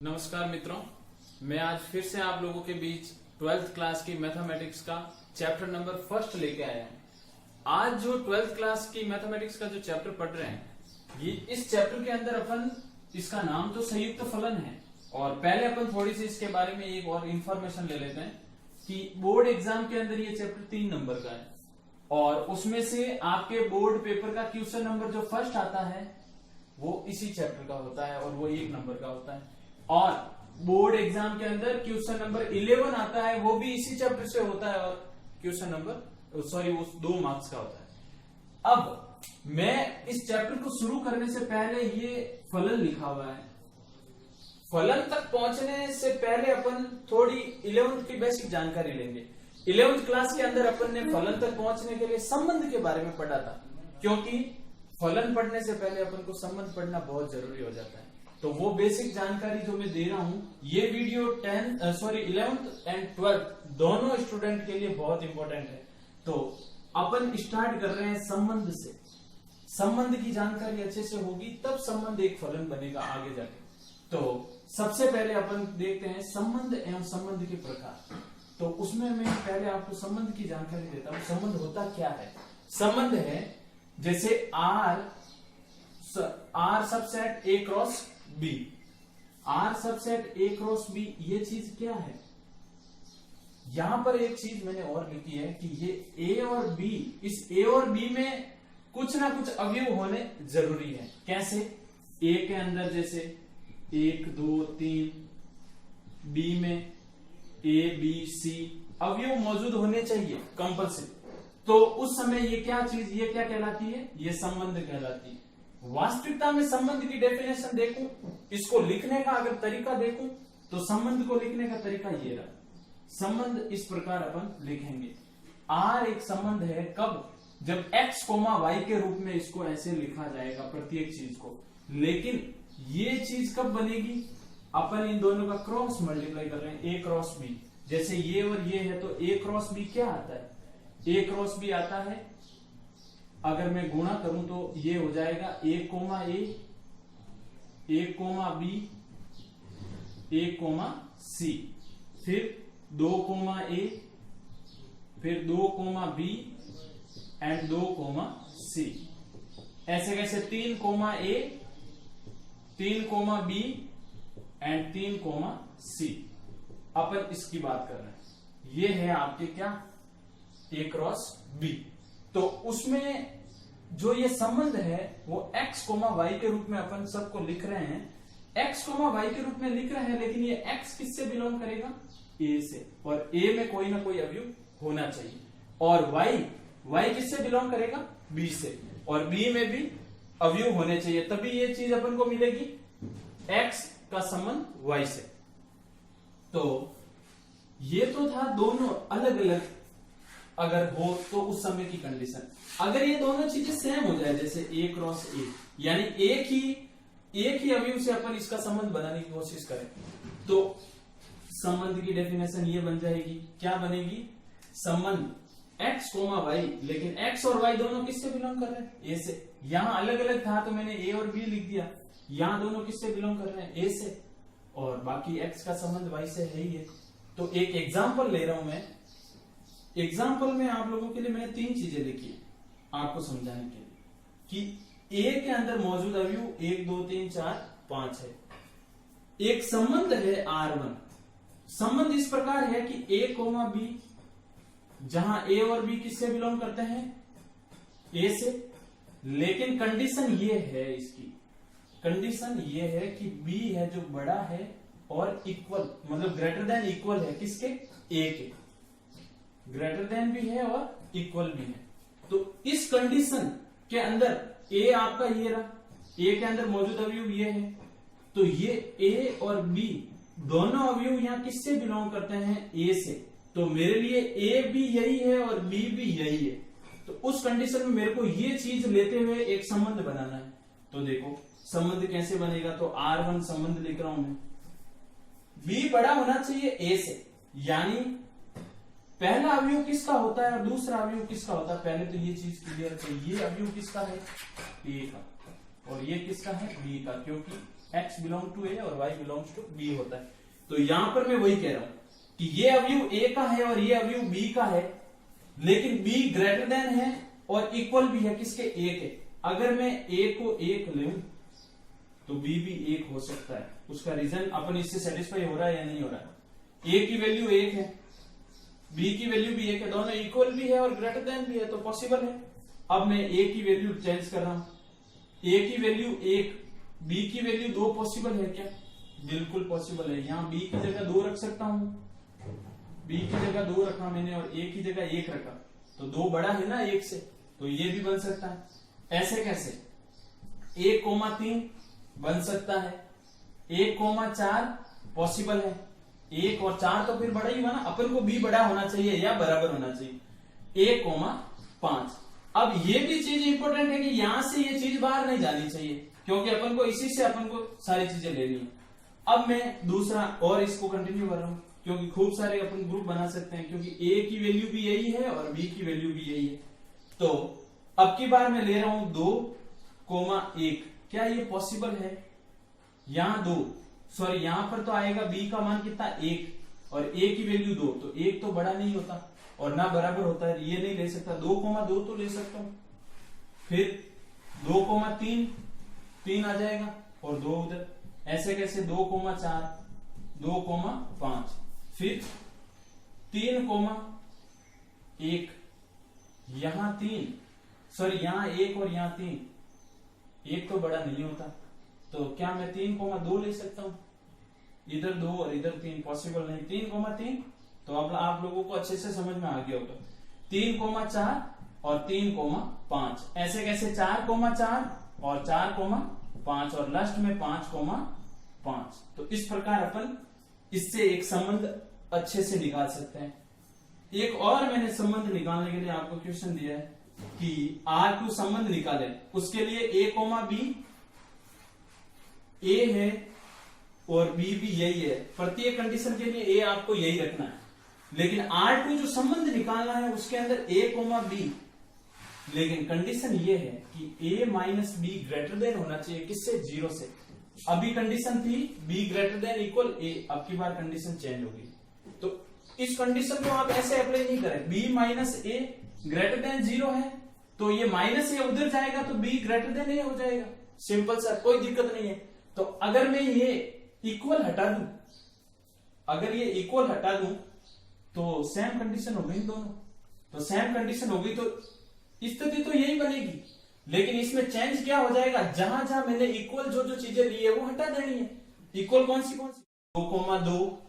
नमस्कार मित्रों, मैं आज फिर से आप लोगों के बीच 12th क्लास की मैथमेटिक्स का चैप्टर नंबर फर्स्ट लेके आया हूं। आज जो 12th क्लास की मैथमेटिक्स का जो चैप्टर पढ़ रहे हैं, ये इस चैप्टर के अंदर अपन इसका नाम तो संयुक्त फलन है। और पहले अपन थोड़ी सी इसके बारे में एक और इंफॉर्मेशन ले लेते हैं कि बोर्ड एग्जाम के अंदर ये चैप्टर 3 नंबर का है और उसमें से आपके बोर्ड पेपर का क्वेश्चन नंबर जो फर्स्ट आता है वो इसी चैप्टर का होता है और वो 1 नंबर का होता है। और बोर्ड एग्जाम के अंदर क्वेश्चन नंबर 11 आता है, वो भी इसी चैप्टर से होता है और क्वेश्चन नंबर वो 2 मार्क्स का होता है। अब मैं इस चैप्टर को शुरू करने से पहले ये फलन लिखा हुआ है, फलन तक पहुंचने से पहले अपन थोड़ी 11th की बेसिक जानकारी लेंगे। 11th क्लास के अंदर अपन ने फलन तक पहुंचने के लिए संबंध के बारे में पढ़ा था, क्योंकि फलन पढ़ने से पहले अपन को संबंध पढ़ना बहुत जरूरी हो जाता है। तो वो बेसिक जानकारी जो मैं दे रहा हूं, ये वीडियो 11th एंड 12th दोनों स्टूडेंट के लिए बहुत इंपॉर्टेंट है। तो अपन स्टार्ट कर रहे हैं संबंध से। संबंध की जानकारी अच्छे से होगी तब संबंध एक फलन बनेगा आगे जाके। तो सबसे पहले अपन देखते हैं संबंध एवं संबंध के प्रकार। तो उसमें मैं पहले आपको संबंध की जानकारी देता हूं। संबंध होता क्या है? संबंध है जैसे R subset A cross B. R subset A cross B, ये चीज क्या है? यहां पर एक चीज मैंने और लिखी है कि ये ए और बी, इस ए और बी में कुछ ना कुछ अवयव होने जरूरी है। कैसे? ए के अंदर जैसे 1 2 3, बी में ए बी सी अवयव मौजूद होने चाहिए कंपल्सरी। तो उस समय ये क्या चीज, ये क्या कहलाती है? ये संबंध कहलाती है। वास्तविकता में संबंध की डेफिनेशन देखूं, इसको लिखने का अगर तरीका देखूं, तो संबंध को लिखने का तरीका ये रहा। संबंध इस प्रकार अपन लिखेंगे। आर एक संबंध है कब? जब x, y के रूप में इसको ऐसे लिखा जाएगा प्रत्येक चीज को। लेकिन ये चीज कब बनेगी? अपन इन दोनों का क्रॉस मल्टीप्लाई कर रहे हैं, ए क्रॉस बी। जैसे ये और ये है तो ए क्रॉस बी क्या आता है? ए क्रॉस बी आता है, अगर मैं गुणा करूं तो ये हो जाएगा A comma A, A comma B, A comma C, फिर 2 कोमा ए, फिर 2 comma B and 2 comma C. ऐसे कैसे 3 comma A, 3 comma B and 3 comma C. अपन इसकी बात कर रहे हैं। ये है आपके क्या? A cross B. तो उसमें जो ये संबंध है वो x, y के रूप में अपन सबको लिख रहे हैं। x, y के रूप में लिख रहे हैं, लेकिन ये x किससे बिलोंग करेगा? a से। और a में कोई ना कोई अवयव होना चाहिए। और y किससे बिलोंग करेगा? b से। और b में भी अवयव होने चाहिए, तभी ये चीज अपन को मिलेगी x का संबंध y से। तो ये तो था दोनों अलग अलग अगर हो तो उस समय की कंडीशन। अगर ये दोनों चीजें सेम हो जाए, जैसे ए क्रॉस ए, यानी एक ही अवयव से अपन इसका संबंध बनाने की कोशिश करें, तो संबंध की डेफिनेशन ये बन जाएगी। क्या बनेगी? संबंध x, y, लेकिन x और y दोनों किससे बिलोंग कर रहे हैं? ए से। यहां अलग अलग था तो मैंने ए और बी लिख दिया। यहां दोनों किससे बिलोंग कर रहे हैं? ए से। और बाकी x का संबंध y से है ही है। तो एक एग्जाम्पल ले रहा हूं मैं। एग्जाम्पल में आप लोगों के लिए मैंने 3 चीजें लिखी है आपको समझाने के लिए कि ए के अंदर मौजूद अवयव 1 2 3 4 5 है। एक संबंध है R1। संबंध इस प्रकार है कि a, b, जहां a और b किससे बिलोंग करते हैं? a से। लेकिन कंडीशन ये है, इसकी कंडीशन ये है कि b है जो बड़ा है और इक्वल, मतलब ग्रेटर देन इक्वल है किसके? a के। ग्रेटर देन भी है और इक्वल भी है। तो इस कंडीशन के अंदर ए आपका ये रहा, ए के अंदर मौजूद अवयव ये है, तो ये ए और बी दोनों अवयव यहां किससे बिलोंग करते हैं? ए से। तो मेरे लिए ए भी यही है और बी भी यही है। तो उस कंडीशन में मेरे को ये चीज लेते हुए एक संबंध बनाना है। तो देखो संबंध कैसे बनेगा। तो R1 संबंध लिख रहा हूं मैं। बी बड़ा होना चाहिए ए से, यानी पहला अवयव किसका होता है और दूसरा अवयव किसका होता है? पहले तो ये चीज क्लियर है। ये अवयव किसका है? ए का, और ये किसका है? बी का, क्योंकि x बिलोंग टू ए और y बिलोंग्स टू b होता है। तो यहां पर मैं वही कह रहा हूं कि ये अवयव a का है और ये अवयव b का है, लेकिन b ग्रेटर देन है और इक्वल भी है किसके, a के। अगर मैं a को 1 लूं तो b भी 1 हो सकता है। उसका रीजन अपन इससे सेटिस्फाई हो रहा है या नहीं हो रहा है। a की वैल्यू 1 है, b की वैल्यू भी 1 है, दोनों इक्वल भी है और ग्रेटर देन भी है, तो पॉसिबल है। अब मैं a की वैल्यू चेंज कर रहा हूं, a की वैल्यू 1, b की वैल्यू 2, पॉसिबल है क्या? बिल्कुल पॉसिबल है। यहां b की जगह 2 रख सकता हूं, b की जगह 2 रखा मैंने और a की जगह 1 रखा, तो 2 बड़ा है ना 1 से, तो ये भी बन सकता है। ऐसे कैसे? 1,3 बन सकता है, 1,4 पॉसिबल है, 1 और 4 तो फिर बड़ा ही हुआ ना, अपन को b बड़ा होना चाहिए या बराबर होना चाहिए, 1,5। अब ये भी चीज इंपॉर्टेंट है कि यहां से ये चीज बाहर नहीं जानी चाहिए, क्योंकि अपन को इसी से अपन को सारी चीजें लेनी है। अब मैं दूसरा और इसको कंटिन्यू कर रहा हूं, क्योंकि खूब सारे अपन ग्रुप बना सकते हैं, क्योंकि a की वैल्यू भी यही है और b की वैल्यू भी यही है। तो अब की बार मैं ले रहा हूं 2,1। क्या ये पॉसिबल है? यहां 2, सॉरी यहां पर तो आएगा b का मान कितना, 1 और a की वैल्यू 2, तो 1 तो बड़ा नहीं होता और ना बराबर होता है, ये नहीं ले सकता। 2,2 तो ले सकता हूं, फिर 2,3 3 आ जाएगा और 2 उधर। ऐसे कैसे? 2,4 2,5 फिर 3,1, यहां 3, सॉरी यहां 1 और यहां 3, 1 तो बड़ा नहीं होता, तो क्या मैं 3,2 ले सकता हूं? इधर 2 और इधर 3, पॉसिबल नहीं। 3,3 तो अब आप लोगों को अच्छे से समझ में आ गया होगा। 3,4 और 3,5, ऐसे कैसे? 4,4 और 4,5 और लास्ट में 5,5। तो इस प्रकार अपन इससे एक संबंध अच्छे से निकाल सकते हैं। एक और मैंने संबंध निकालने के लिए आपको क्वेश्चन दिया है कि R2 संबंध निकाले, उसके लिए a, b, a है और b भी यही है। प्रत्येक कंडीशन के लिए a आपको यही रखना है, लेकिन R2 जो संबंध निकालना है उसके अंदर a, b, लेकिन कंडीशन ये है कि a minus be greater than होना चाहिए किससे, 0 से। अभी कंडीशन थी b greater than equal a, अब की बार कंडीशन चेंज होगी। तो इस कंडीशन को आप ऐसे अप्लाई नहीं करें, b minus a greater than 0 है, तो ये माइनस a उधर जाएगा तो b ग्रेटर देन a हो जाएगा। सिंपल सा, कोई दिक्कत नहीं है। तो अगर मैं ये इक्वल हटा दूं, अगर ये इक्वल हटा दूं तो सेम कंडीशन हो गई दोनों, तो सेम कंडीशन होगी तो स्थिति तो यही बनेगी, लेकिन इसमें चेंज क्या हो जाएगा, जहां जहां मैंने इक्वल जो जो चीजें ली है वो हटा देनी है। इक्वल कौन सी 2,2,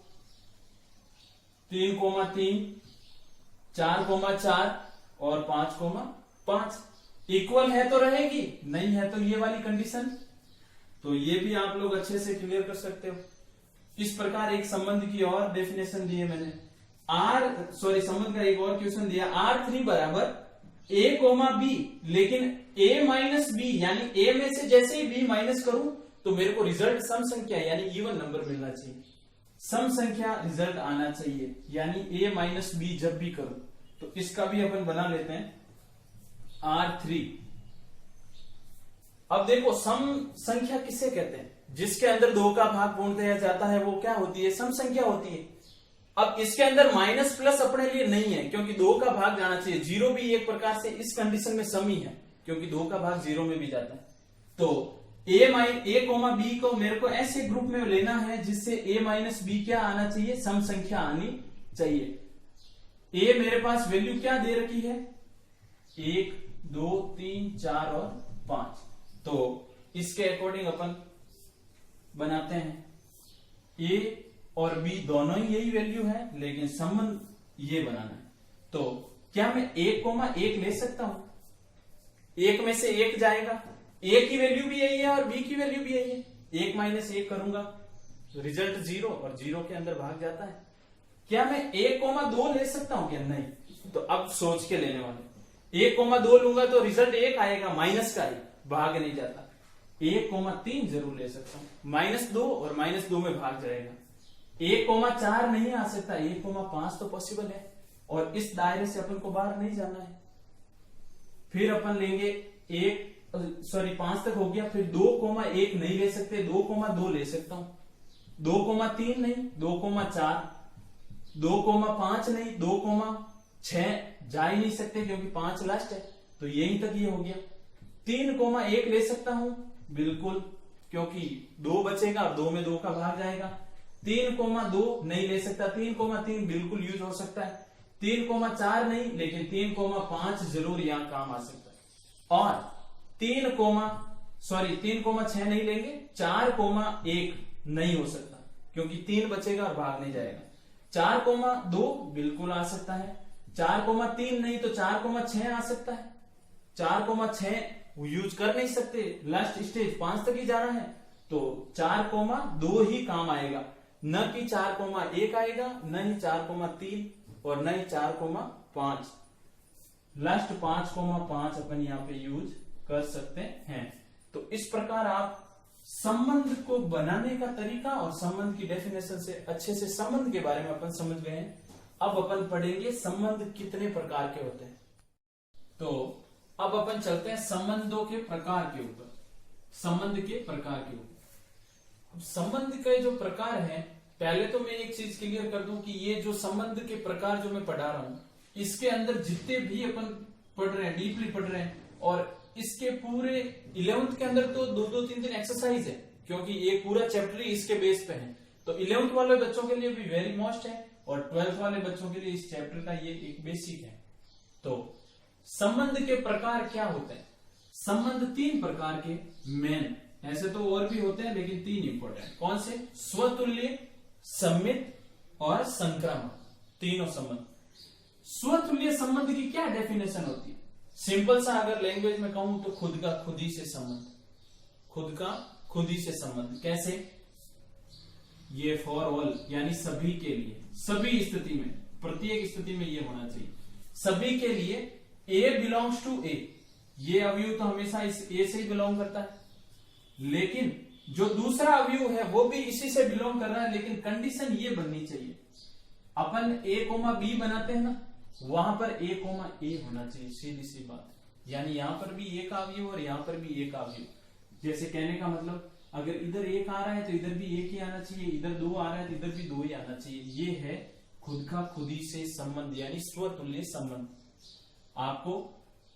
3,3, 4,4 और 5,5। इक्वल है तो रहेगी, नहीं है तो ये वाली कंडीशन। तो ये भी आप लोग अच्छे से क्लियर कर सकते हो। इस प्रकार एक संबंध की और डेफिनेशन दी है मैंने। संबंध का एक और क्वेश्चन दिया, R3 बराबर a, b, लेकिन a माइनस बी, यानी a में से जैसे ही b माइनस करूं तो मेरे को रिजल्ट सम संख्या यानी इवन नंबर मिलना चाहिए, सम संख्या रिजल्ट आना चाहिए, यानी a माइनस बी जब भी करूं। तो इसका भी अपन बना लेते हैं R3। अब देखो सम संख्या किसे कहते हैं, जिसके अंदर 2 का भाग पूर्णतः जाता है वो क्या होती है, सम संख्या होती है। अब इसके अंदर माइनस प्लस अपने लिए नहीं है, क्योंकि 2 का भाग जाना चाहिए। 0 भी एक प्रकार से इस कंडीशन में सम ही है, क्योंकि 2 का भाग 0 में भी जाता है। तो a, b को मेरे को ऐसे ग्रुप में लेना है जिससे a माइनस बी क्या आना चाहिए, सम संख्या आनी चाहिए। a मेरे पास वैल्यू क्या दे रखी है, 1, 2, 3, 4 और 5। तो इसके अकॉर्डिंग अपन बनाते हैं, a और b दोनों ही यही वैल्यू है, लेकिन संबंध ये बनाना है। तो क्या मैं 1,1 ले सकता हूं, 1 में से 1 जाएगा, a की वैल्यू भी यही है और b की वैल्यू भी यही है। 1 माइनस 1 करूंगा रिजल्ट 0 और 0 के अंदर भाग जाता है। क्या मैं 1,2 ले सकता हूं क्या, नहीं। तो अब सोच के लेने वाले, 1,2 लूंगा तो रिजल्ट 1 आएगा, माइनस का ही, भाग नहीं जाता। 1,3 जरूर ले सकता हूं, -2 और -2 में भाग जाएगा। 1,4 नहीं आ सकता, 1,5 तो पॉसिबल है, और इस दायरे से अपन को बाहर नहीं जाना है। फिर अपन लेंगे 1, सॉरी 5 तक हो गया, फिर 2,1 नहीं ले सकते, 2,2 ले सकता हूं, 2,3 नहीं, 2,4, 2,5 नहीं, 2,6 जा ही नहीं सकते क्योंकि 5 लास्ट है, तो यहीं तक ये हो गया। 3,1 ले सकता हूं, बिल्कुल, क्योंकि 2 बचेगा और 2 में 2 का भाग जाएगा। 3,2 नहीं ले सकता, 3,3 बिल्कुल यूज हो सकता है, 3,4 नहीं, लेकिन 3,5 जरूर यहां काम आ सकता है। और 3,6 नहीं लेंगे, 4,1 नहीं हो सकता क्योंकि 3 बचेगा और भाग नहीं जाएगा। 4,2 बिल्कुल आ सकता है, 4,3 नहीं तो 4,6 आ सकता है, 4,6 यूज कर नहीं सकते, लास्ट स्टेज 5 तक ही जाना है, तो 4,2 ही काम आएगा, न कि 4,1 आएगा, न ही 4,3 और न ही 4,5। लास्ट 5,5 अपन यहाँ पे यूज कर सकते हैं। तो इस प्रकार आप संबंध को बनाने का तरीका और संबंध की डेफिनेशन से अच्छे से संबंध के बारे में अपन समझ गए हैं। अब अपन पढ़ेंगे संबंध कितने प्रकार के होते हैं। तो अब अपन चलते हैं संबंधों के प्रकार के ऊपर, संबंध के प्रकार के ऊपर। अब संबंध के जो प्रकार है, पहले तो मैं एक चीज क्लियर कर दूं कि ये जो संबंध के प्रकार जो मैं पढ़ा रहा हूं, इसके अंदर जितने भी अपन पढ़ रहे हैं, डीपली पढ़ रहे हैं, और इसके पूरे 11th के अंदर तो 2-2, 3-3 एक्सरसाइज है, क्योंकि एक पूरा चैप्टर ही इसके बेस पे है। तो 11th वाले बच्चों के लिए भी वेरी मोस्ट है और 12th वाले बच्चों के लिए इस चैप्टर का ये एक बेसिक है। तो संबंध के प्रकार क्या होते हैं? संबंध 3 प्रकार के मेन, ऐसे तो और भी होते हैं लेकिन 3 इंपॉर्टेंट। कौन से? स्वतुल्य, सम्मित और संक्रामक, तीनों संबंध। स्वतुल्य संबंध की क्या डेफिनेशन होती है? सिंपल सा अगर लैंग्वेज में कहूं तो खुद का खुद ही से संबंध, खुद का खुद ही से संबंध। कैसे? ये फॉर ऑल, यानी सभी के लिए, सभी स्थिति में, प्रत्येक स्थिति में ये होना चाहिए, सभी के लिए। ए बिलोंग्स टू ए, ये अवयव तो हमेशा इस ए से ही बिलोंग करता है, लेकिन जो दूसरा अवयव है वो भी इसी से बिलोंग कर रहा है, लेकिन कंडीशन ये बननी चाहिए, अपन ए कोमा बी बनाते हैं ना, वहां पर ए कोमा ए होना चाहिए, सीधी सी बात। यानी यहां पर भी ए का अवयव और यहां पर भी ए का अवयव। जैसे कहने का मतलब, अगर इधर एक आ रहा है तो इधर भी एक ही आना चाहिए, इधर 2 आ रहा है तो इधर भी 2 ही आना चाहिए। ये है खुद का खुद ही से संबंध, यानी स्वतुल्य संबंध। आपको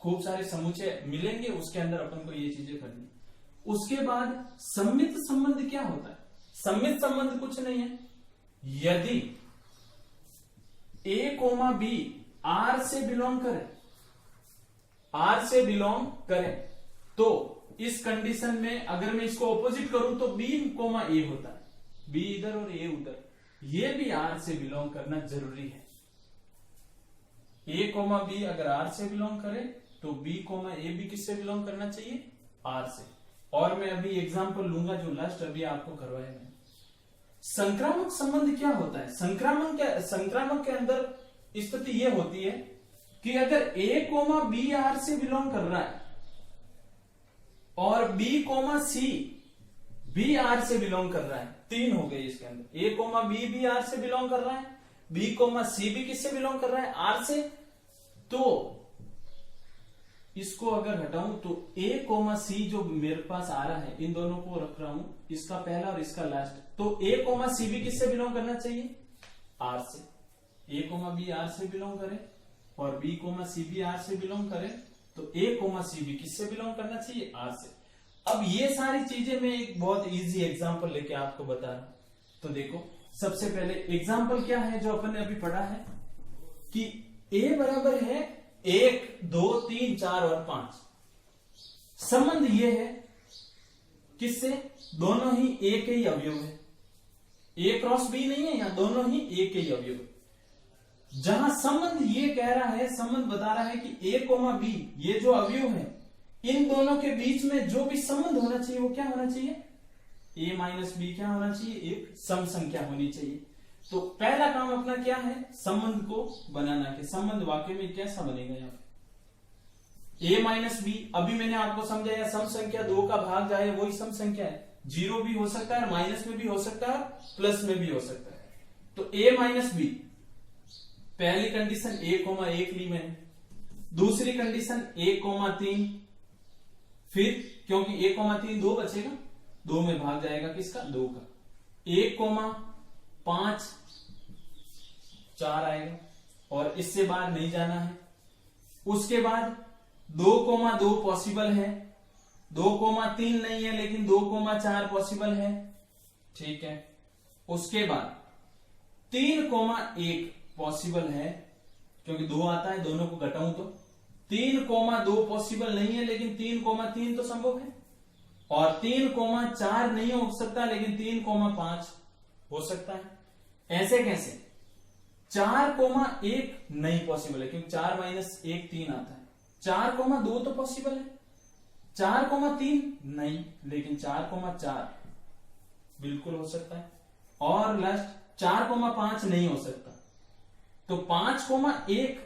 खूब सारे समुच्चय मिलेंगे, उसके अंदर अपन को ये चीजें करनी। उसके बाद सम्मित संबंध क्या होता है? सम्मित संबंध कुछ नहीं है, यदि ए कोमा बी आर से बिलोंग करे, आर से बिलोंग करे, तो इस कंडीशन में अगर मैं इसको ऑपोजिट करूं तो बी कोमा ए होता है, बी इधर और ए उधर, ये भी आर से बिलोंग करना जरूरी है। ए कोमा बी अगर आर से बिलोंग करे तो बी कोमा ए भी किससे बिलोंग करना चाहिए? आर से। और मैं अभी एग्जांपल लूंगा जो लास्ट अभी आपको करवाया मैंने। संक्रामक संबंध क्या होता है? संक्रामक के अंदर स्थिति यह होती है कि अगर ए कोमा बी आर से बिलोंग कर रहा है और B comma C B R से बिलोंग कर रहा है, 3 हो गए इसके अंदर। ए कोमा बी भी आर से बिलोंग कर रहा है, बी कोमा सी भी किससे बिलोंग कर रहा है? आर से। तो इसको अगर हटाऊं तो ए कोमा सी जो मेरे पास आ रहा है, इन दोनों को रख रहा हूं, इसका पहला और इसका लास्ट, तो ए कोमा सी भी किससे बिलोंग करना चाहिए? आर से। ए कोमा बी आर से बिलोंग करे और बी कोमा सी भी आर से बिलोंग करे, तो ए कोमा सी भी किससे बिलोंग करना चाहिए? आर से। अब ये सारी चीजें मैं एक बहुत इजी एग्जांपल लेके आपको बता रहा हूं। तो देखो, सबसे पहले एग्जांपल क्या है जो अपन ने अभी पढ़ा है कि ए बराबर है 1, 2, 3, 4 और 5। संबंध ये है किससे? दोनों ही ए के ही अवयव है, ए क्रॉस बी नहीं है, यहां दोनों ही ए के ही अवयव है। जहां संबंध ये कह रहा है, संबंध बता रहा है कि ए कोमा बी ये जो अवयव है, इन दोनों के बीच में जो भी संबंध होना चाहिए वो क्या होना चाहिए? ए माइनस बी क्या होना चाहिए? एक सम संख्या होनी चाहिए। तो पहला काम अपना क्या है? संबंध को बनाना है। संबंध वाकई में कैसा बनेगा? यहाँ ए माइनस बी, अभी मैंने आपको समझाया सम संख्या 2 का भाग जाए वही सम संख्या है, 0 भी हो सकता है, माइनस में भी हो सकता है, प्लस में भी हो सकता है। तो ए माइनस बी, पहली कंडीशन ए कोमा 1 ली मैंने, दूसरी कंडीशन ए कोमा 3, फिर क्योंकि 1,3 2 बचेगा, 2 में भाग जाएगा किसका, 2 का। 1,5 4 आएगा और इससे बाहर नहीं जाना है। उसके बाद 2,2 पॉसिबल है, 2,3 नहीं है लेकिन 2,4 पॉसिबल है, ठीक है। उसके बाद 3,1 पॉसिबल है, क्योंकि 2 आता है, दोनों को घटाऊं तो 3,2 पॉसिबल नहीं है लेकिन 3,3 तो संभव है, और 3,4 नहीं हो सकता लेकिन 3,5 हो सकता है। ऐसे कैसे, 4,1 नहीं पॉसिबल है क्योंकि 4 - 1 3 आता है। 4,2 तो पॉसिबल है, 4,3 नहीं लेकिन 4,4 बिल्कुल हो सकता है, और लास्ट 4,5 नहीं हो सकता। तो 5,1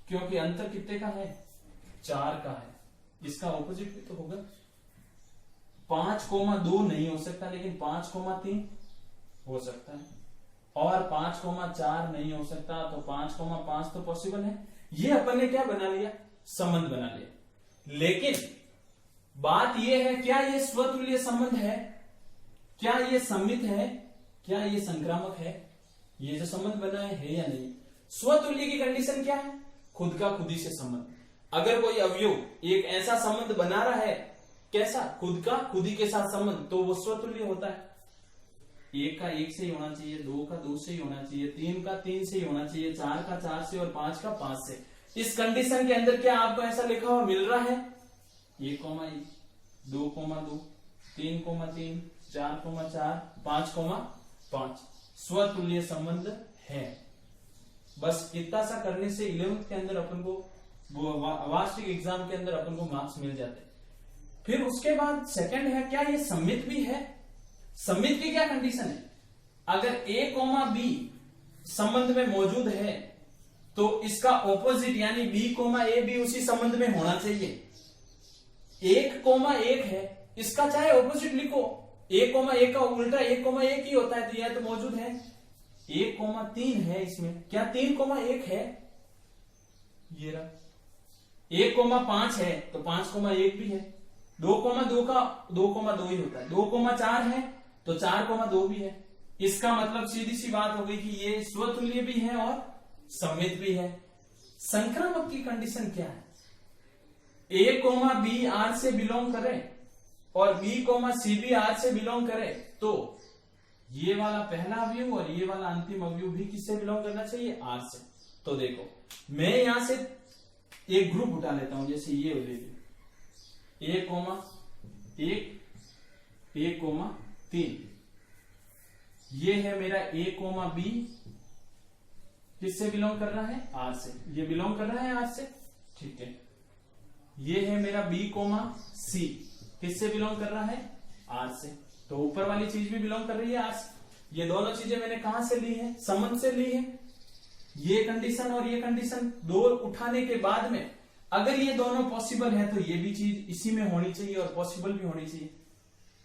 क्योंकि अंतर कितने का है, 4 का है, इसका ऑपोजिट भी तो होगा। 5,2 नहीं हो सकता लेकिन 5,3 हो सकता है, और 5,4 नहीं हो सकता, तो 5,5 तो पॉसिबल है। ये अपन ने क्या बना लिया, संबंध बना लिया। लेकिन बात यह है, क्या ये स्वतुल्य संबंध है, क्या ये सम्मित है, क्या ये संक्रामक है, ये जो संबंध बना है या नहीं। स्वतुल्य की कंडीशन क्या है, खुद का खुद ही से संबंध। अगर कोई अवयव एक ऐसा संबंध बना रहा है, कैसा, खुद का खुद ही के साथ संबंध, तो वो स्वतुल्य होता है। 1 का 1 से ही होना चाहिए, 2 का 2 से ही होना चाहिए, 3 का 3 से ही होना चाहिए, 4 का 4 से और 5 का 5 से। इस कंडीशन के अंदर क्या आपको ऐसा लिखा हुआ मिल रहा है, 1,1 2,2 3,3 4,4 5,5 स्वतुल्य संबंध है। बस इतना सा करने से 11th के अंदर अपन को वार्षिक एग्जाम के अंदर अपन को मार्क्स मिल जाते। फिर उसके बाद सेकंड है, क्या ये सम्मित भी है। सम्मित की क्या कंडीशन है, अगर A, B संबंध में मौजूद है तो इसका ऑपोजिट यानी B, A भी उसी संबंध में होना चाहिए। 1,1 है, इसका चाहे ऑपोजिट लिखो, 1,1 का उल्टा 1,1 ही होता है, तो यह तो मौजूद है। 1,3 है इसमें, क्या 3,1 है, ये रहा। 1,5 है तो 5,1 भी है। 2,2 का 2,2 ही होता है। 2,4 है तो 4,2 भी है। इसका मतलब सीधी सी बात हो गई कि ये स्वतुल्य भी है और सम्मित भी है। संक्रामक की कंडीशन क्या है, A, B R से बिलोंग करे और B, C भी R से बिलोंग करे, तो ये वाला पहला अवयव और ये वाला अंतिम अवयव भी किससे बिलोंग करना चाहिए, R से। तो देखो मैं यहां से एक ग्रुप उठा लेता हूं, जैसे ये ले लो, 1,3 ये है मेरा A, B किससे बिलोंग कर रहा है, R से। ये बिलोंग कर रहा है R से, ठीक है। ये है मेरा B, C किससे बिलोंग कर रहा है, R से। तो ऊपर वाली चीज भी बिलोंग कर रही है R से। ये दोनों चीजें मैंने कहां से ली है, संबंध से ली है। ये कंडीशन और ये कंडीशन दो उठाने के बाद में अगर ये दोनों पॉसिबल है तो ये भी चीज इसी में होनी चाहिए और पॉसिबल भी होनी चाहिए।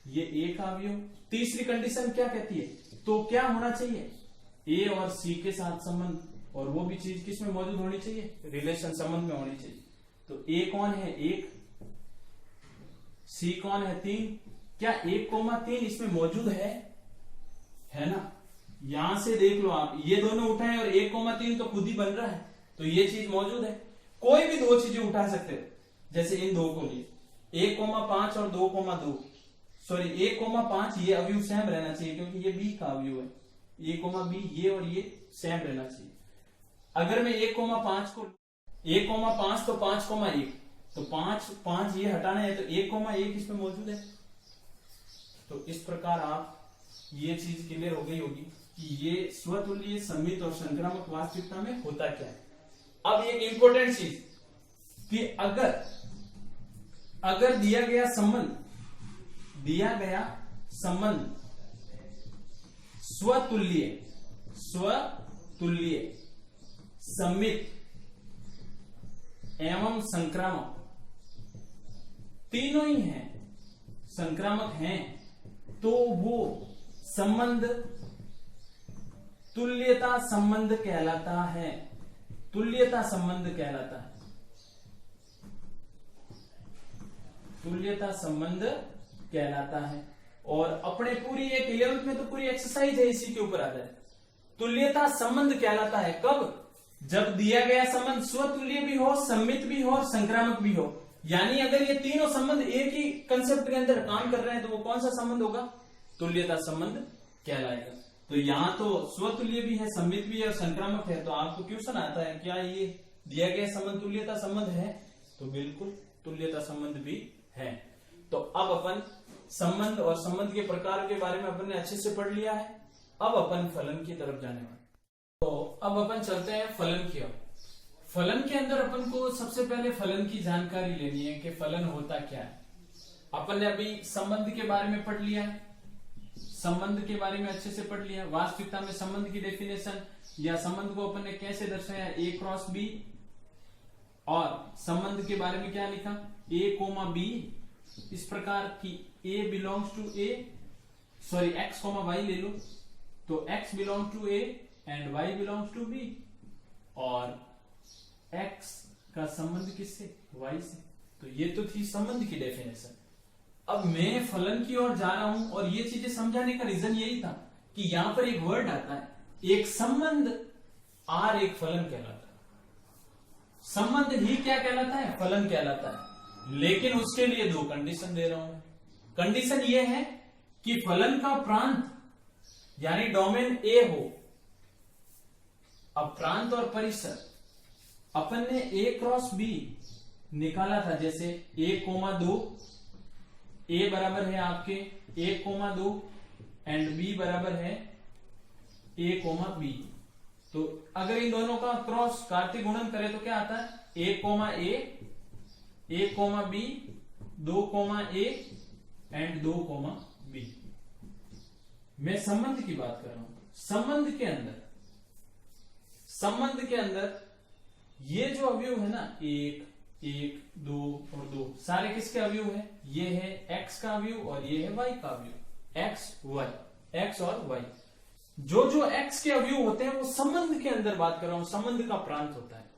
ये A का अवयव। तीसरी कंडीशन क्या कहती है, तो क्या होना चाहिए, A और C के साथ संबंध, और वो भी चीज किस में मौजूद होनी चाहिए, रिलेशन संबंध में होनी चाहिए। तो A कौन है, 1, C कौन है, 3। क्या 1,3 इसमें मौजूद है ना। यहां से देख लो आप, ये दोनों उठाएं और 1,3 तो खुद ही बन रहा है, तो ये चीज मौजूद है। कोई भी दो चीजें उठा सकते हो, जैसे इन दो को लिए 1,5 और 2,2, सॉरी 1,5 ये अवयव सेम रहना चाहिए क्योंकि ये B का अवयव है। A, B ये और ये सेम रहना चाहिए। अगर मैं 1,5 को 1,5 तो 5,1, तो 5 ये हटाना है तो 1,1 इसमें मौजूद है। तो इस प्रकार आप ये चीज क्लियर हो गई होगी कि ये स्वतुल्य, सम्मित और संक्रामक वास्तविकता में होता क्या है। अब एक इंपॉर्टेंट चीज कि अगर दिया गया संबंध स्वतुल्य, सम्मित एवं संक्रामक तीनों ही हैं, संक्रामक हैं, तो वो संबंध तुल्यता संबंध कहलाता है। तुल्यता संबंध कहलाता है। तुल्यता संबंध कहलाता है। और अपने पूरी एक 11th में तो पूरी एक्सरसाइज है इसी के ऊपर आता है। तुल्यता संबंध कहलाता है कब? जब दिया गया संबंध स्वतुल्य भी हो, सम्मित भी हो और संक्रामक भी हो। यानी अगर ये तीनों संबंध एक ही कंसेप्ट के अंदर काम कर रहे हैं तो वो कौन सा संबंध होगा? तुल्यता संबंध कहलाएगा। तो यहाँ तो स्वतुल्य भी है, सम्मित भी है और संक्रामक है। तो आपको क्वेश्चन आता है क्या ये दिया गया संबंध तुल्यता संबंध है? तो बिल्कुल तुल्यता संबंध भी है। तो अब अपन संबंध और संबंध के प्रकार के बारे में अपन ने अच्छे से पढ़ लिया है। अब अपन फलन की तरफ जाने वाले। तो अब अपन चलते हैं फलन की ओर। फलन के अंदर अपन को सबसे पहले फलन की जानकारी लेनी है कि फलन होता क्या है। अपन ने अभी संबंध के बारे में पढ़ लिया है, संबंध के बारे में अच्छे से पढ़ लिया। वास्तविकता में संबंध की डेफिनेशन या संबंध को अपन ने कैसे दर्शाया, ए क्रॉस बी। और संबंध के बारे में क्या लिखा, ए कोमा बी, इस प्रकार की A belongs to A, sorry X comma Y ले लो तो X belong to A and Y belongs to B. और एक्स का संबंध किससे? वाई से। तो ये तो थी संबंध की डेफिनेशन। अब मैं फलन की ओर जा रहा हूं और ये चीजें समझाने का रीजन यही था कि यहां पर एक वर्ड आता है, एक संबंध आर एक फलन कहलाता है। संबंध ही क्या कहलाता है? फलन कहलाता है। लेकिन उसके लिए दो कंडीशन दे रहा हूं। कंडीशन ये है कि फलन का प्रांत यानी डोमेन ए हो। अब प्रांत और परिसर अपन ने ए क्रॉस बी निकाला था, जैसे 1,2, ए बराबर है आपके 1,2 एंड बी बराबर है a,b। तो अगर इन दोनों का क्रॉस कार्तीय गुणन करें तो क्या आता है? a,a, a,b, 2,a and 2,b। मैं संबंध की बात कर रहा हूं। संबंध के अंदर ये जो अवयव है ना, 1, 1, 2 और 2 सारे किसके अवयव है? ये है x का अवयव और ये है y का अवयव। x और y जो x के अवयव होते हैं वो संबंध के अंदर बात कर रहा हूं। संबंध का प्रांत होता है।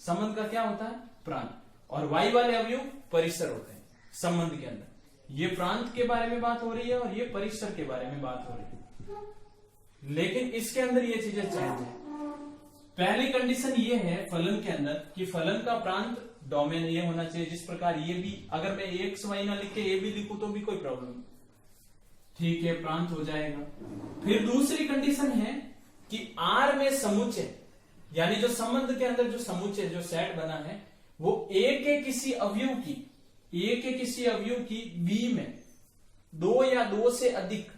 संबंध का क्या होता है? प्रांत। और y वाले अवयव परिसर होते हैं संबंध के अंदर। ये प्रांत के बारे में बात हो रही है और ये परिसर के बारे में बात हो रही है। लेकिन इसके अंदर ये चीजें चेंज है। पहली कंडीशन ये है फलन के अंदर कि फलन का प्रांत डोमेन ये होना चाहिए। जिस प्रकार ये भी, अगर मैं एक्स वाई ना लिख के ए भी लिखूं तो भी कोई प्रॉब्लम नहीं, ठीक है, प्रांत हो जाएगा। फिर दूसरी कंडीशन है कि आर में समुच्चय यानी जो संबंध के अंदर जो समुच्चय जो सेट बना है वो ए के किसी अवयव की बी में 2 या 2 से अधिक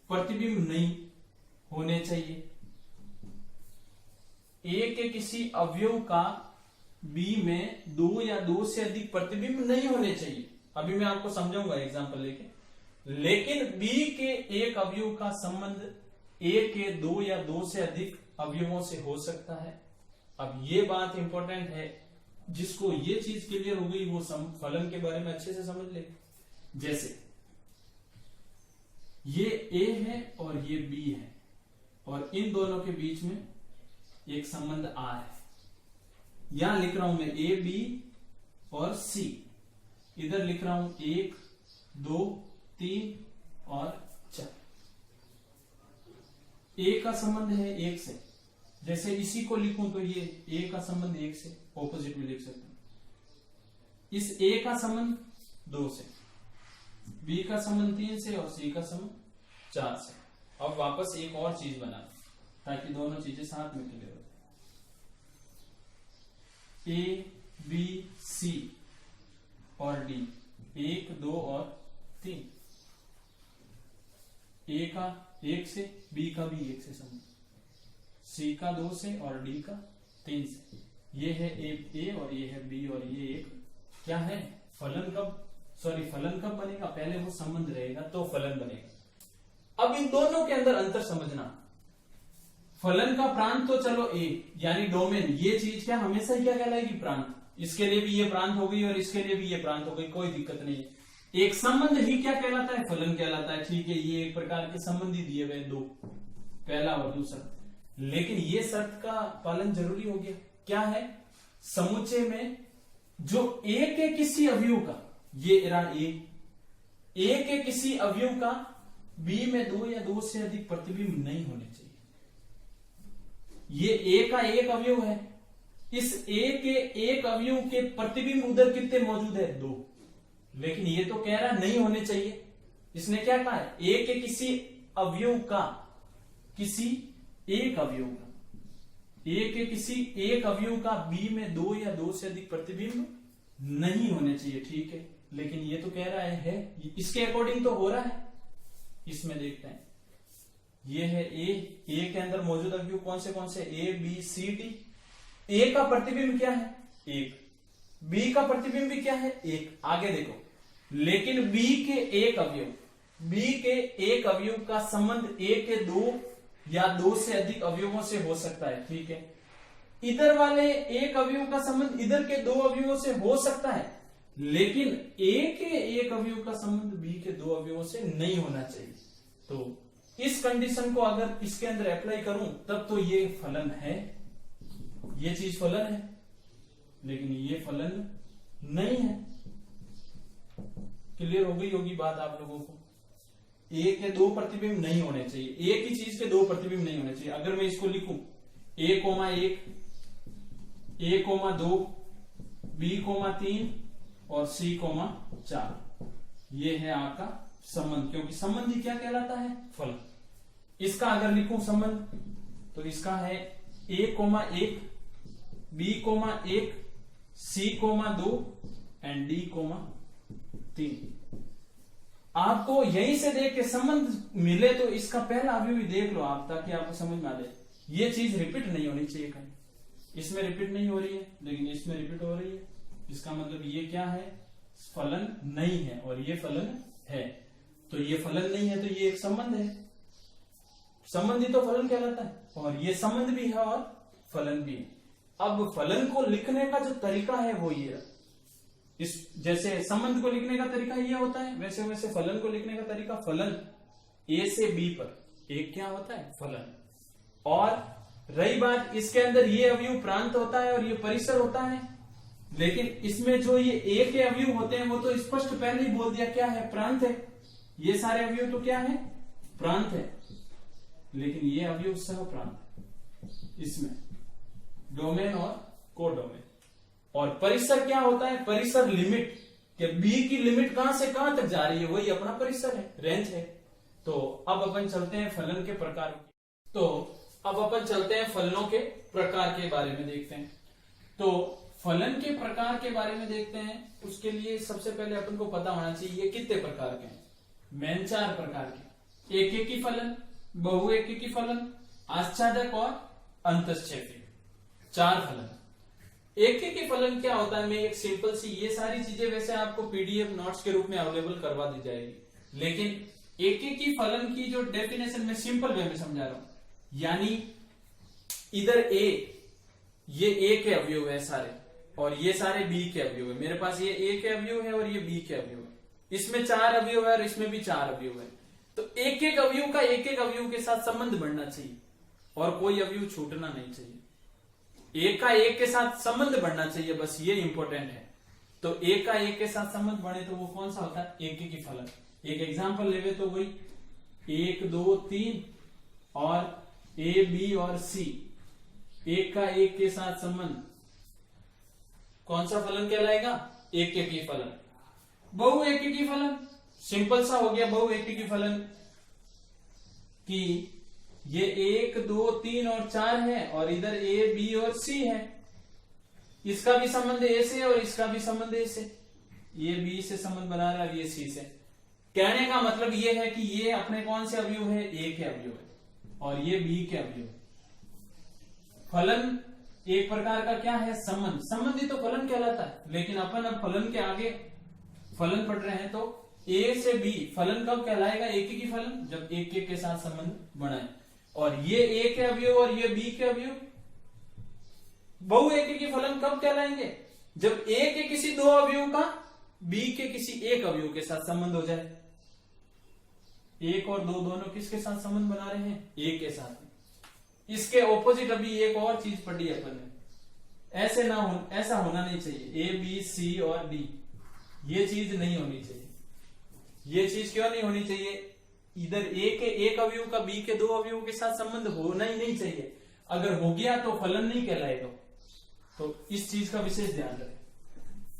प्रतिबिंब नहीं होने चाहिए। ए के किसी अवयव का बी में 2 या 2 से अधिक प्रतिबिंब नहीं होने चाहिए। अभी मैं आपको समझाऊंगा एग्जांपल लेके। लेकिन बी के एक अवयव का संबंध ए के 2 या 2 से अधिक अवयवों से हो सकता है। अब ये बात इंपॉर्टेंट है, जिसको ये चीज क्लियर हो गई वो फलन के बारे में अच्छे से समझ ले। जैसे ये ए है और ये बी है और इन दोनों के बीच में एक संबंध आर है। यहां लिख रहा हूं मैं ए बी और सी, इधर लिख रहा हूं 1, 2, 3 और 4। ए का संबंध है 1 से, जैसे इसी को लिखूं तो ये ए का संबंध 1 से ऑपोजिट में लिख सकता हूं। इस ए का संबंध 2 से, बी का संबंध 3 से और सी का संबंध 4 से। अब वापस एक और चीज बना ताकि दोनों चीजें साथ में क्लियर हो जाए। ए बी सी और डी 1, 2 और 3। ए का 1 से, बी का भी 1 से संबंध, सी का 2 से और डी का 3 से। ये है ए और ये है बी और ये एक क्या है? फलन कब बनेगा? पहले वो संबंध रहेगा तो फलन बनेगा। अब इन दोनों के अंदर अंतर समझना। फलन का प्रांत तो चलो ए यानी डोमेन, ये चीज क्या हमेशा क्या कहलाएगी? प्रांत। इसके लिए भी ये प्रांत हो गई और इसके लिए भी ये प्रांत हो गई, कोई दिक्कत नहीं है। एक संबंध ही क्या कहलाता है? फलन कहलाता है। ठीक है, ये एक प्रकार के संबंधी दिए हुए 2, पहला और दूसरा। लेकिन ये शर्त का पालन जरूरी हो गया। क्या है? समुच्चय में जो ए के किसी अवयव का, ये रहा ए के किसी अवयव का बी में दो या दो से अधिक प्रतिबिंब नहीं होने चाहिए। ये ए का एक अवयव है, इस ए के एक अवयव के प्रतिबिंब उधर कितने मौजूद है? दो। लेकिन ये तो कह रहा नहीं होने चाहिए। इसने क्या कहा है? ए के किसी अवयव का, किसी एक अवयव का, ए के किसी एक अवयव का बी में दो या दो से अधिक प्रतिबिंब नहीं होने चाहिए। ठीक है, लेकिन ये तो कह रहा है इसके अकॉर्डिंग तो हो रहा है। इसमें देखते हैं, ये है ए के अंदर मौजूद अवयव कौन से ए बी सी डी। ए का प्रतिबिंब क्या है? एक। बी का प्रतिबिंब भी क्या है? एक। आगे देखो, लेकिन बी के एक अवयव का संबंध ए के दो या दो से अधिक अवयवों से हो सकता है। ठीक है, इधर वाले एक अवयव का संबंध इधर के दो अवयवों से हो सकता है, लेकिन ए के एक अवयव का संबंध बी के दो अवयवों से नहीं होना चाहिए। तो इस कंडीशन को अगर इसके अंदर अप्लाई करूं तब तो ये फलन है, ये चीज फलन है, लेकिन ये फलन नहीं है। क्लियर हो गई होगी बात आप लोगों को? ए के दो प्रतिबिंब नहीं होने चाहिए, एक ही चीज के दो प्रतिबिंब नहीं होने चाहिए। अगर मैं इसको लिखूं ए कोमा एक, ए कोमा दो, बी कोमा तीन और सी कोमा चार, ये है आपका संबंध। क्योंकि संबंध ही क्या कहलाता है? फलन। इसका अगर लिखूं संबंध तो इसका है ए कोमा एक, बी कोमा एक, सी कोमा दो एंड डी कोमा तीन। आपको यहीं से देख के संबंध मिले तो इसका पहला अवयव भी देख लो आप, ताकि आपको समझ में आ जाए। ये चीज रिपीट नहीं होनी चाहिए कहीं, इसमें रिपीट नहीं हो रही है लेकिन इसमें रिपीट हो रही है। इसका मतलब ये क्या है? फलन नहीं है और ये फलन है। तो ये फलन नहीं है तो ये एक संबंध है, संबंध ही तो फलन कहलाता है, और ये संबंध भी है और फलन भी है। अब फलन को लिखने का जो तरीका है वो ये, इस जैसे संबंध को लिखने का तरीका ये होता है, वैसे वैसे फलन को लिखने का तरीका, फलन ए से बी पर एक क्या होता है? फलन। और रही बात इसके अंदर ये अवयव प्रांत होता है और ये परिसर होता है, लेकिन इसमें जो ये ए के अवयव होते हैं वो तो स्पष्ट पहले ही बोल दिया क्या है? प्रांत है। ये सारे अवयव तो क्या है? प्रांत है। लेकिन ये अवयव सह प्रांत, इसमें डोमेन और कोडोमेन। और परिसर क्या होता है? परिसर लिमिट, कि बी की लिमिट कहां से कहां तक जा रही है, वही अपना परिसर है, रेंज है। तो अब अपन चलते हैं फलन के प्रकार। तो अब अपन चलते हैं फलनों के प्रकार के बारे में देखते हैं। तो फलन के प्रकार के बारे में देखते हैं, उसके लिए सबसे पहले अपन को पता होना चाहिए ये कितने प्रकार के हैं। मेन चार प्रकार के, एक एक ही फलन, बहु एक एक ही फलन, आच्छादक और अंतःक्षेपी, चार फलन। एक एक ही फलन क्या होता है? मैं एक सिंपल सी, ये सारी चीजें वैसे आपको पीडीएफ नोट्स के रूप में अवेलेबल करवा दी जाएगी, लेकिन एक एक ही फलन की जो डेफिनेशन में सिंपल वे में समझा रहा हूं। यानी इधर ए, ये ए के अवयव है सारे, और ये सारे बी के अवयव है। मेरे पास ये ए के अवयव है और ये बी के अवयव है। इसमें चार अवयव है और इसमें भी चार अवयव है। तो एक एक अवयव का एक एक अवयव के साथ संबंध बढ़ना चाहिए और कोई अवयव छूटना नहीं चाहिए। एक का एक के साथ संबंध बढ़ना चाहिए, बस ये इंपॉर्टेंट है। तो एक का एक के साथ संबंध बढ़े तो वो कौन सा होता है? एक एक ही फलन। एक एग्जांपल लेवे तो वही 1 2 3 और ए बी और सी, एक का एक के साथ संबंध कौन सा फलन कहलाएगा? एक एक ही फलन। बहु एक एक ही फलन, सिंपल सा हो गया बहु एक एक ही फलन कि ये 1 2 3 और 4 है और इधर ए बी और सी है। इसका भी संबंध ए से और इसका भी संबंध ए से, ये बी से संबंध बना रहा है, ये सी से। कहने का मतलब ये है कि ये अपने कौन से अवयव है? ए के अवयव है और ये बी के अवयव। फलन एक प्रकार का क्या है? संबंध। संबंध ही तो फलन कहलाता है, लेकिन अपन अब फलन के आगे फलन पढ़ रहे हैं तो ए से बी फलन कब कहलाएगा? एक ही फलन, जब एक एक के साथ संबंध बनाए। और ये ए के अवयव और ये बी के अवयव बहु एक ही फलन कब कहलाएंगे? जब ए के किसी दो अवयव का बी के किसी एक अवयव के साथ संबंध हो जाए। एक और दो दोनों किसके साथ संबंध बना रहे हैं? ए के साथ। इसके ऑपोजिट अभी एक और चीज पढ़ी अपन ने, ऐसा होना नहीं चाहिए। ए बी सी और डी, ये चीज नहीं होनी चाहिए। ये चीज क्यों नहीं होनी चाहिए? इधर ए के एक अवयव का बी के दो अवयवों के साथ संबंध होना ही नहीं चाहिए। अगर हो गया तो फलन नहीं कहलाएगा। तो इस चीज का विशेष ध्यान रखें।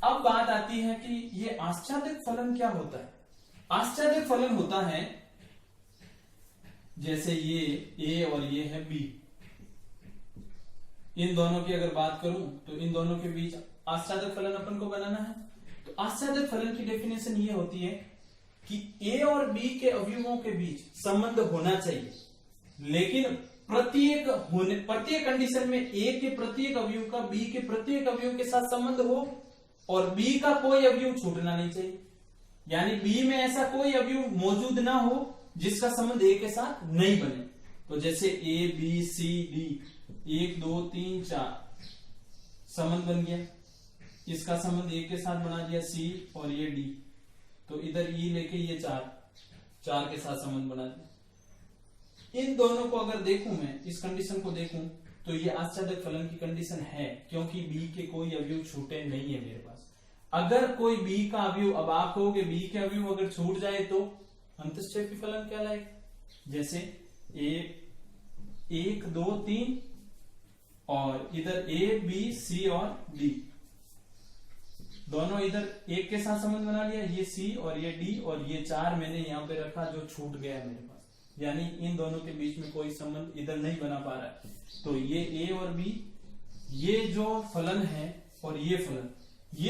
अब बात आती है कि ये आश्चादिक फलन क्या होता है। आश्चादिक फलन होता है जैसे ये ए और ये है बी, इन दोनों की अगर बात करूं तो इन दोनों के बीच आश्चादिक फलन अपन को बनाना है। तो आश्चादिक फलन की डेफिनेशन ये होती है कि ए और बी के अवयवों के बीच संबंध होना चाहिए, लेकिन प्रत्येक कंडीशन में ए के प्रत्येक अवयव का बी के प्रत्येक अवयव के साथ संबंध हो और बी का कोई अवयव छूटना नहीं चाहिए। यानी बी में ऐसा कोई अवयव मौजूद ना हो जिसका संबंध ए के साथ नहीं बने। तो जैसे ए बी सी डी, 1 2 3 4 संबंध बन गया, इसका संबंध ए के साथ बना दिया सी और ये डी, तो इधर ई लेके ये 4 के साथ संबंध बना दिया। इन दोनों को अगर देखूं, मैं इस कंडीशन को देखूं तो ये आश्चादिक फलन की कंडीशन है, क्योंकि बी के कोई अवयव छूटे नहीं है मेरे पास। अगर कोई बी का अवयव, अब आप कहोगे बी के अवयव अगर छूट जाए तो अंतःक्षेपी फलन कहलाएगा। जैसे 1 2 3 और इधर ए बी सी और डी, दोनों इधर एक के साथ संबंध बना लिया, ये सी और ये डी, और ये 4 मैंने यहां पे रखा जो छूट गया है मेरे पास। यानी इन दोनों के बीच में कोई संबंध इधर नहीं बना पा रहा है। तो ये ए और बी, ये जो फलन है और ये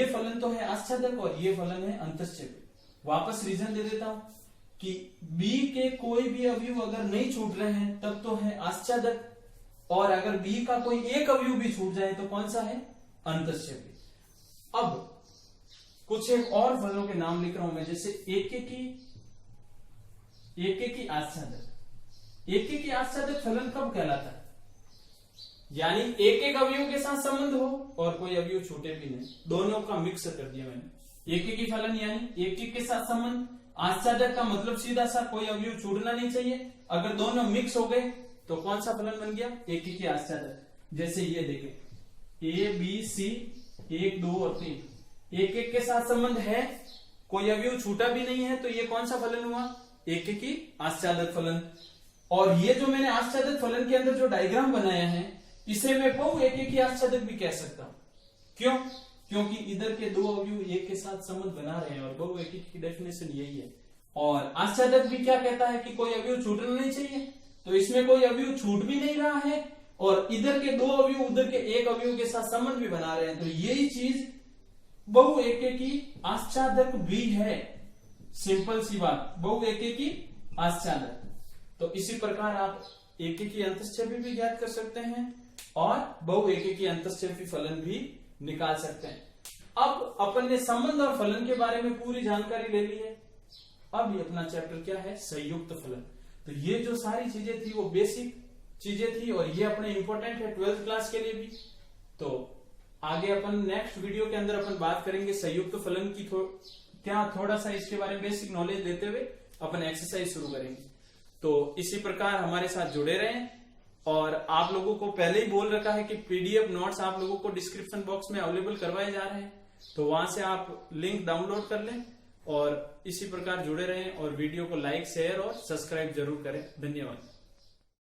फलन तो है आश्चादक और ये फलन है अंतःक्षेपी। वापस रीजन दे देता हूं कि बी के कोई भी अवयव अगर नहीं छूट रहे हैं तब तो है आश्चादक, और अगर बी का कोई एक अवयव भी छूट जाए तो कौन सा है? अंतःक्षेपी। अब कुछ एक और फलों के नाम लिख रहा हूं मैं, जैसे एकेकी आश्चादक। एकेकी आश्चादक फलन कब कहलाता है? यानी एक एक अवयव के साथ संबंध हो और कोई अवयव छूटे भी नहीं, दोनों का मिक्स कर दिया मैंने। एकेकी फलन यानी एक एक के साथ संबंध। आश्चादक का मतलब सीधा सा कोई अवयव छूटना नहीं चाहिए। अगर दोनों मिक्स हो गए तो कौन सा फलन बन गया? एकेकी आश्चादक। जैसे ये देखें, ए बी सी 1 2 और 3 एक एक के साथ संबंध है, कोई अवयव छूटा भी नहीं है, तो ये कौन सा फलन हुआ? एकेकी आश्चादक फलन। और ये जो मैंने आश्चादक फलन के अंदर जो डायग्राम बनाया है, इसे मैं बहु एकेकी आश्चादक भी कह सकता हूं। क्यों? क्योंकि इधर के दो अवयव एक के साथ संबंध बना रहे हैं और बहु एकेकी की डेफिनेशन यही है। और आश्चादक भी क्या कहता है कि कोई अवयव छूटना नहीं चाहिए, तो इसमें कोई अवयव छूट भी नहीं रहा है और इधर के दो अवयव उधर के एक अवयव के साथ संबंध भी बना रहे हैं, तो यही चीज बहु एकेकी आश्चादक भी है। सिंपल सी बात, बहु एकेकी आश्चादक। तो इसी प्रकार आप एकेकी अंतःक्षेपी भी ज्ञात कर सकते हैं और बहु एकेकी अंतःक्षेपी फलन भी निकाल सकते हैं। अब अपन ने संबंध और फलन के बारे में पूरी जानकारी ले ली है। अब ये अपना चैप्टर क्या है? संयुक्त फलन। तो ये जो सारी चीजें थी वो बेसिक चीजें थी और ये अपने इंपॉर्टेंट है 12th क्लास के लिए भी। तो आगे अपन नेक्स्ट वीडियो के अंदर अपन बात करेंगे संयुक्त फलन की। थोड़ा सा इसके बारे में बेसिक नॉलेज देते हुए अपन एक्सरसाइज शुरू करेंगे। तो इसी प्रकार हमारे साथ जुड़े रहें। और आप लोगों को पहले ही बोल रखा है कि पीडीएफ नोट्स आप लोगों को डिस्क्रिप्शन बॉक्स में अवेलेबल करवाए जा रहे हैं, तो वहां से आप लिंक डाउनलोड कर लें और इसी प्रकार जुड़े रहें और वीडियो को लाइक शेयर और सब्सक्राइब जरूर करें। धन्यवाद।